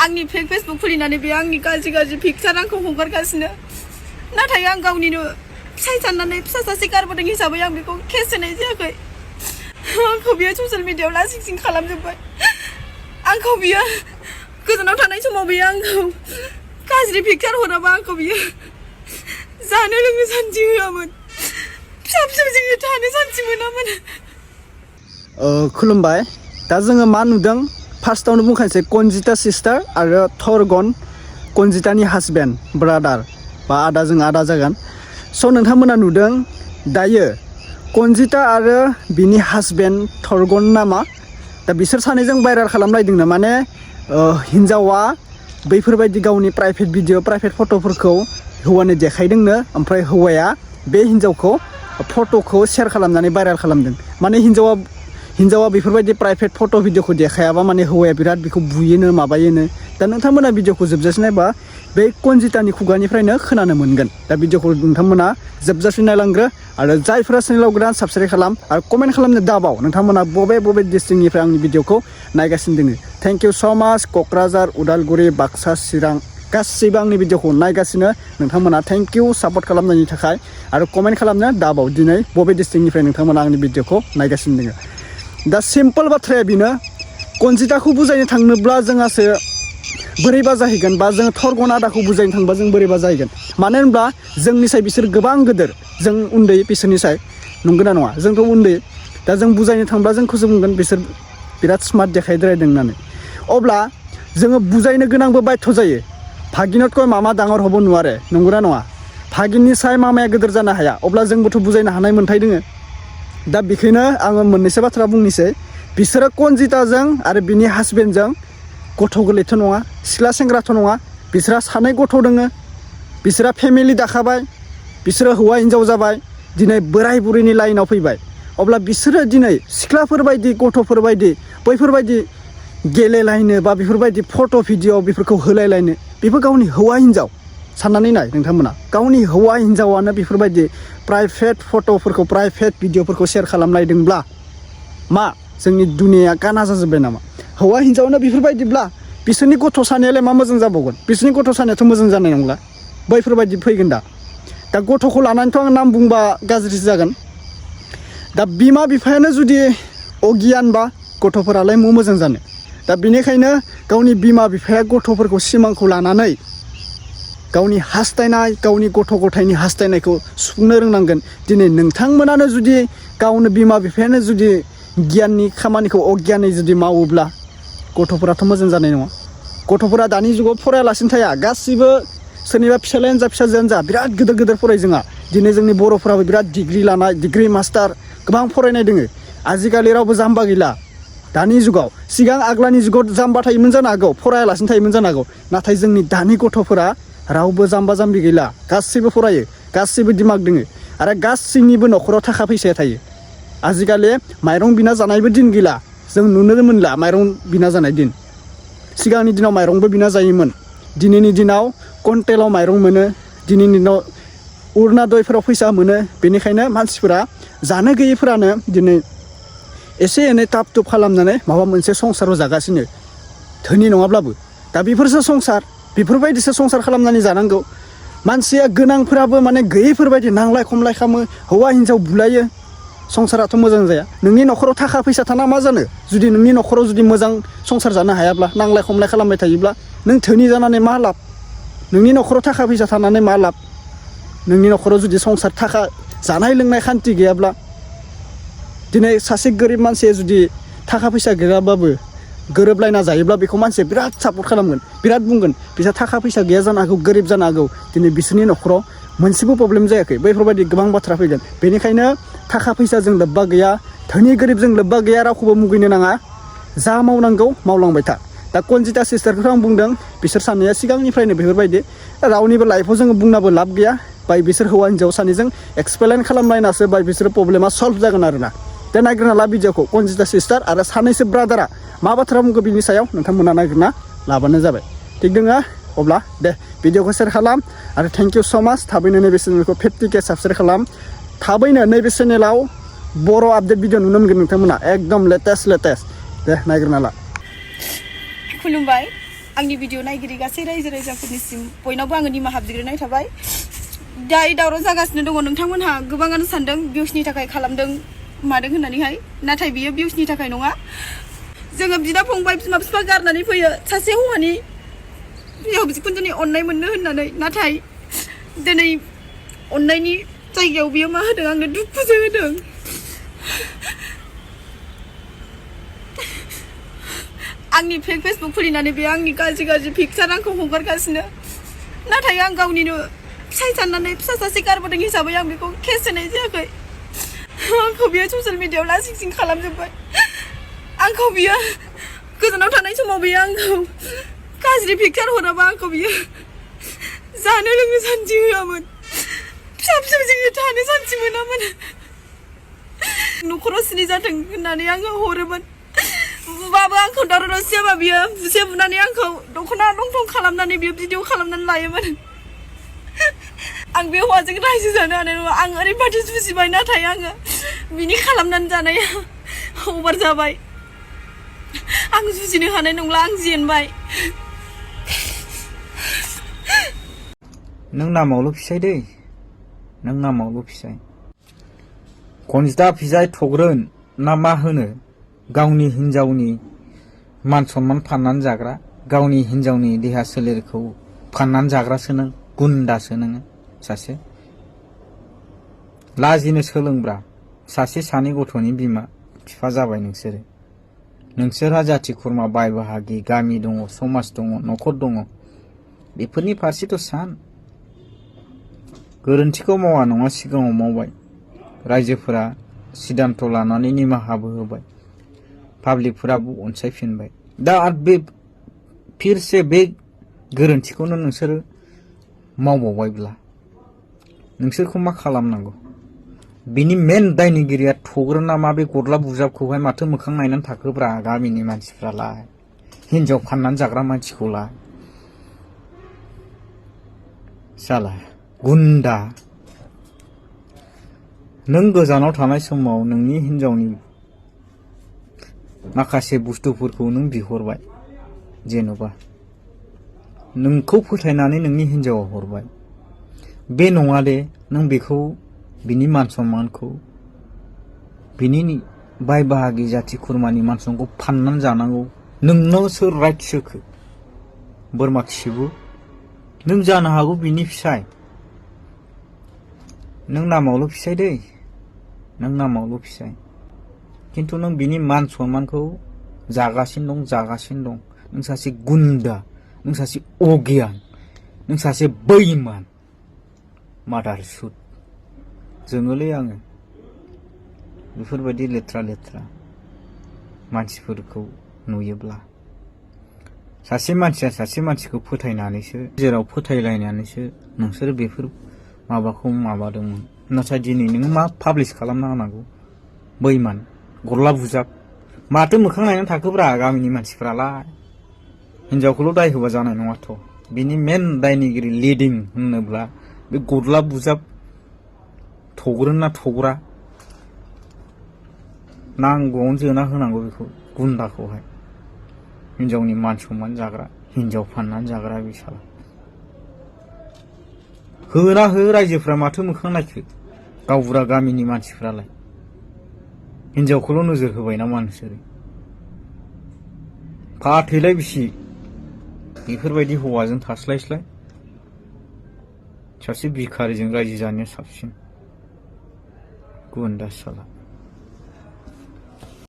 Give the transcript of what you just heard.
आंनि फेक फेसबुक खुलिनानै बे आंनि गाज्रि गाज्रि पिक्चार आंखौ हगारगासिनो नाथाय आं गावनिनो फिसाय साननानै फिसा सासे गारबोदों हिसाबै आं बेखौ केस होनाय जायाखै आंखौ बियो ससियेल मिडियायाव लासिं सिं खालामजोब्बाय आंखौ बियो गोजानाव थानाय समाव बियो आंखौ गाज्रि पिक्चार हराबा आंखौ बियो जानो लोंनो सान्थि होआमोन फिसा फिसौजोंनो थानो सान्थि मोनामोन खुलुमबाय दा जोङो मा नुदों फार्स्टआवनो बुंखानोसै कनजिता सिस्टार आरो थरगन कनजितानि हासबेन्ड ब्रादार बा आदाजों आदा जागोन स' नोंथांमोना नुदों दायो कनजिता आरो बिनि हासबेन्ड थरगन नामा दा बिसोर सानैजों भाइरेल खालामलायदोंनो माने हिन्जावा बैफोरबायदि गावनि प्राइभेट भिडिअ प्राइभेट फट'फोरखौ हौवानो देखायदोंनो ओमफ्राय हौवाया बे हिन्जावखौ फट'खौ शेयार खालामनानै भाइरेल खालामदों माने हिन्जावा बेफोरबायदि प्राइभेट फट' भिडिअखौ देखायाबा माने हौवाया बिराद बेखौ बुयोनो माबायोनो दा नोंथांमोना भिडिअखौ जोबजासिम नायबा बे कनजितानि खुगानिफ्रायनो खोनानो मोनगोन दा भिडिअखौ नोंथांमोना जोबजासिम नायलांग्रो आरो जायफोरा चेनेलाव गोदान साबस्क्राइब खालाम आरो कमेन्ट खालामनो दाबाव नोंथांमोना बबे डिस्ट्रिक्टनिफ्राय आंनि भिडिअखौ नायगासिनो दोङो थेंक इउ स' माच क'क्राझार उदालगुरि बाक्सा चिरां गासैबो आंनि भिडिअखौ नायगासिनो नोंथांमोना थेंक इउ सापर्ट खालामनायनि थाखाय आरो कमेन्ट खालामनो दाबाव दिनै बबे डिस्ट्रिक्टनिफ्राय नोंथांमोना आंनि भिडिअखौ नायगासिनो दोङो दा सिम्पोल बाथ्राया बेनो कनजिताखौ बुजायनो थांनोब्ला जोंहासो बोरैबा जाहैगोन बा जों थरगन आदाखौ बुजायनो थांबा जों बोरैबा जाहैगोन मानो होनब्ला जोंनिसाय बिसोर गोबां गिदिर जों उन्दै बिसोरनिसाय नंगौना नङा जोंथ' उन्दै दा जों बुजायनो थांब्ला जोंखौसो बुंगोन बिसोर बिराद स्मार्ट देखायद्रायदों होननानै अब्ला जोङो बुजायनो गोनांबो बाध्य जायो भागिनतকৈ मामा डाঙर हब नुवारे नंगौना नङा भागिननिसाय मामाया गिदिर जानो हाया अब्ला जोंबोथ' बुजायनो हानाय मोन्थाय दोङो दा बेखौनो आङो मोननैसो बाथ्रा बुंनोसै बिसोरो कनजिताजों आरो बिनि हासबेन्डजों गथ' गोरलैथ' नङा सिख्ला सेंग्राथ' नङा बिसोरहा सानै गथ' दोङो बिसोरहा फेमिलि दाखाबाय बिसोरो हौवा हिन्जाव जाबाय दिनै बोराय बुरैनि लाइनाव फैबाय अब्ला बिसोरो दिनै सिख्लाफोरबायदि गथ'फोरबायदि बैफोरबायदि गेलेलायनो बा बेफोरबायदि फट' भिडिअ बेफोरखौ होलायलायनो बेबो गावनि हौवा हिन्जाव साननानै नाय नोंथांमोना गावनि हौवा हिन्जावानो बेफोरबायदि प्राइभेट फट'फोरखौ प्राइभेट भिडिअफोरखौ शेयार खालामलायदोंब्ला मा जोंनि दुनिया गाना जाजोब्बाय नामा हौवा हिन्जावानो बेफोरबायदिब्ला बिसोरनि गथ' सानैयालाय मा मोजां जाबावगोन बिसोरनि गथ' सानैयाथ' मोजां जानाय नंला बैफोरबायदि फैगोन दा गथ'खौ लानानैथ' आं नाम बुंबा गाज्रिसो जागोन दा बिमा बिफायानो जुदि अगियानबा गथ'फोरालाय मोजां जानो दा बेनिखायनो गावनि बिमा बिफाया गथ'फोरखौ सिमांखौ लानानै गावनि हास्थायनाय गावनि गथ' गथायनि हास्थायनायखौ सुफुंनो रोंनांगोन दिनै नोंथांमोनानो जुदि गावनो बिमा बिफायानो जुदि गियाननि खामानिखौ अगियानै जुदि मावोब्ला गथ'फोराथ' मोजां जानाय नङा गथ'फोरा दानि जुगाव फरायालासिनो थाया गासिबो सोरनिबा फिसालायानो जा फिसाजोआनो जा बिराद गिदिर फराय जोंहा दिनै जोंनि बर'फोराबो बिराद डिग्रि लानाय डिग्रि मास्टार गोबां फरायनाय दोङो आजिखालि रावबो जाम्बा गैला दानि जुगाव सिगां आग्लानि जुगाव जाम्बा थायोमोन जानो हागौ फरायालासिनो थायोमोन जानो हागौ नाथाय जोंनि दानि गथ'फोरा रावबो जाम्बा जाम्बि गैला गासैबो फरायो गासैबो दिमाग दोङो आरो गासैनिबो न'खराव थाखा फैसाया थायो आजिखालि माइरं बिना जानायबो दिन गैला जों नुनो मोनला माइरं बिना जानाय दिन सिगांनि दिनाव माइरंबो बिना जायोमोन दिनैनि दिनाव कन्टेलाव माइरं मोनो दिनैनि दिनाव अरुणोदयफोराव फैसा मोनो बेनिखायनो मानसिफोरा जानो गैयैफोरानो दिनै एसे एनै थाब थुब खालामनानै माबा मोनसे संसाराव जागासिनो धोनि नङाब्लाबो दा बेफोरसो संसार बेफोरबायदिसो संसार खालामनानै जानांगौ मानसिया गोनांफोराबो माने गैयैफोरबायदि नांलाय खमलाय खालामो हौवा हिन्जाव बुलायो संसाराथ' मोजां जाया नोंनि न'खराव थाखा फैसा थाना मा जानो जुदि नोंनि न'खराव जुदि मोजां संसार जानो हायाब्ला नांलाय खमलाय खालामबाय थायोब्ला नों धोनि जानानै मा लाब नोंनि न'खराव थाखा फैसा थानानै मा लाब नोंनि न'खराव जुदि संसार थाखा जानाय लोंनाय खान्थि गैयाब्ला दिनै सासे गोरिब मानसिया जुदि थाखा फैसा गैयाबाबो गोरोबलायना जायोब्ला बेखौ मानसिया बिराद सापर्ट खालामगोन बिराद बुंगोन बिसा थाखा फैसा गैया जानो हागौ गोरिब जानो हागौ दिनै बिसोरनि न'खराव मोनसेबो प्रब्लेम जायाखै बैफोरबायदि गोबां बाथ्रा फैगोन बेनिखायनो थाखा फैसाजों लोब्बा गैया धोनि गोरिबजों लोब्बा गैया रावखौबो मुगैनो नाङा जा मावनांगौ मावलांबाय था दा कनजिता सिस्टारखौथ' आं बुंदों बिसोर सानैया सिगांनिफ्रायनो बेफोरबायदि रावनिबो लाइफआव जोङो बुंनाबो लाब गैया बाय बिसोर हौवा हिन्जाव सानैजों एक्सप्लेन खालामलायनासो बाय बिसोर प्रब्लेमा सल्भ जागोन आरोना दा नायग्रोना ला भिडिअखौ कनजिता सिस्टार आरो सानैसो ब्रादारा मा बाथ्रा बुंगो बिनि सायाव नोंथांमोना नायग्रोना लाबानो जाबाय थिग दोङो अब्ला दे भिडिअखौ शेयार खालाम आरो थेंक इउ स' माच थाबैनो नैबे चेनेलखौ 50K साबस्क्राइब खालाम थाबैनो नैबे चेनेलाव बर' आपडेट भिडिअ नुनो मोनगोन नोंथांमोना एकदम लेटेस्ट दे नायग्रोना ला खुलुमबाय आंनि भिडिअ नायगिरि गासै रायजो राजाफोरनिसिम बयनावबो आङो निमाहा बिग्रोनाय थाबाय। दायो दावराव जागासिनो दङ, नोंथांमोनहा गोबाङानो सानदों भिउसनि थाखाय खालामदों मादों होननानैहाय, नाथाय बियो भिउसनि थाखाय नङा। जोङो बिदा फंबाय बिमा बिफा गारनानै फैयो सासे हौवानि बिहाव बिखुनजोनि अननाय मोननो होननानै, नाथाय दिनै अननायनि जायगायाव बियो मा होदों, आंनो दुखुसो होदों। आंनि फेक फेसबुक खुलिनानै बे आंनि गाज्रि गाज्रि पिकचार आंखौ हगारगासिनो, नाथाय आं गावनिनो फिसाय साननानै फिसा सासे गारबोदों हिसाबै आं बेखौ केस होनाय जायाखै। आंखौ बियो ससियेल मिडियायाव लासिं सिं खालामजोब्बाय। आंखौ बियो गोजानाव थानाय समाव बियो आंखौ गाज्रि पिकचार हराबा आंखौ बियो जानो लोंनो सान्थि होआमोन, फिसा फिसौजों थानो सान्थि मोनामोन। न'खराव सिनि जाथों होननानै आङो हरोमोन, बाबा आंखौ दावराव दावसि जाबा बियो बुसे बुनानै आंखौ दख'ना लंथं खालामनानै बियो भिडिअ खालामनानै लायोमोन। आं बे हौवाजों रायजो जानो हानाय नङा, आं ओरैबादि जुजिबाय, नाथाय आङो बिनि खालामनानै जानाया अभार जाबाय। आं जुजिनो हानाय नंला, आं जेनबाय। नों नामावल' फिसाय दै, नों नामावल' फिसाय। खनजिता फिसाय थग्रोन ना मा होनो, गावनि हिनजावनि मान सन्मान फाननानै जाग्रा, गावनि हिनजावनि देहा सोलेरखौ फाननानै जाग्रासो नों, गुन्दासो नोङो सासे। लाजिनो सोलोंब्रा, सासे सानै गथ'नि बिमा बिफा जाबाय नोंसोरो। नोंसोरहा जाथि खुरमा बाय बाहागि गामि दङ, समाज दङ, न'खर दङ, बेफोरनि फारसेथ' सान। गोरोन्थिखौ मावा नङा सिगाङाव मावबाय, रायजोफोरा सिदान्थ' लानानै निमाहाबो होबाय, पाब्लिकफोराबो अनसायफिनबाय। दा बे फिरसे बे गोरोन्थिखौनो नोंसोरो मावबावबायब्ला नोंसोरखौ मा खालामनांगौ? बिनि मेन दायनिगिरिया थग्रोन ना मा बे गरला बुजाबखौहाय माथो मोखां नायनानै थाखोब्रा गामिनि मानसिफ्रालाय, हिनजाव फाननानै जाग्रा मानसिखौलाय। साला गुन्दा। नों गोजानाव थानाय समाव नोंनि हिनजावनि माखासे बुस्थुफोरखौ नों बिहरबाय, जेन'बा नोंखौ फोथायनानै नोंनि हिनजावा हरबाय, बे नङा दे नों बेखौ बिनि मान सन्मानखौ, बिनि बाय बाहागि जाथि खुरमानि मान सन्मानखौ फाननानै जानांगौ। नोंनाव सोर राइट्स होखो? बोरमा खिबो नों जानो हागौ बिनि फिसाय। नों नामावल' फिसाय दै, नों नामावल' फिसाय, खिन्थु नों बिनि मान सन्मानखौ जागासिनो दं, जागासिनो दं। नों सासे गुन्दा, नों सासे अगियान, नों सासे बैमान, मादार सुद। जोङोलै आङो बेफोरबायदि लेथ्रा लेथ्रा मानसिफोरखौ नुयोब्ला। सासे मानसिया सासे मानसिखौ फोथायनानैसो, जेराव फोथायलायनानैसो नोंसोर बेफोर माबाखौ माबादोंमोन, नाथाय दिनै नोङो मा पाब्लिस खालामना होनांगौ? बैमान, गरला बुजाब, माथो मोखां नायनानै थाखोब्रा गामिनि मानसिफ्रालाय। हिनजावखौल' दाय होबा जानाय नङाथ', बिनि मेन दायनिगिरि लिडिं होनोब्ला बे गरला बुजाब थग्रोन ना थग्रा, नांगौआवनो जोना होनांगौ बेखौ, गुन्दाखौहाय। हिनजावनि मान सन्मान जाग्रा, हिनजाव फाननानै जाग्रा बे साला। होना हो, रायजोफ्रा माथो मोखां नायखो गावबुरा गामिनि मानसिफ्रालाय। हिनजावखौल' नोजोर होबाय नामा नोंसोरो? फाथैलाय बिसि बेफोरबायदि हौवाजों थास्लायस्लाय सासे भिखारिजों रायजो जानाया साबसिन। गुन्दा साला।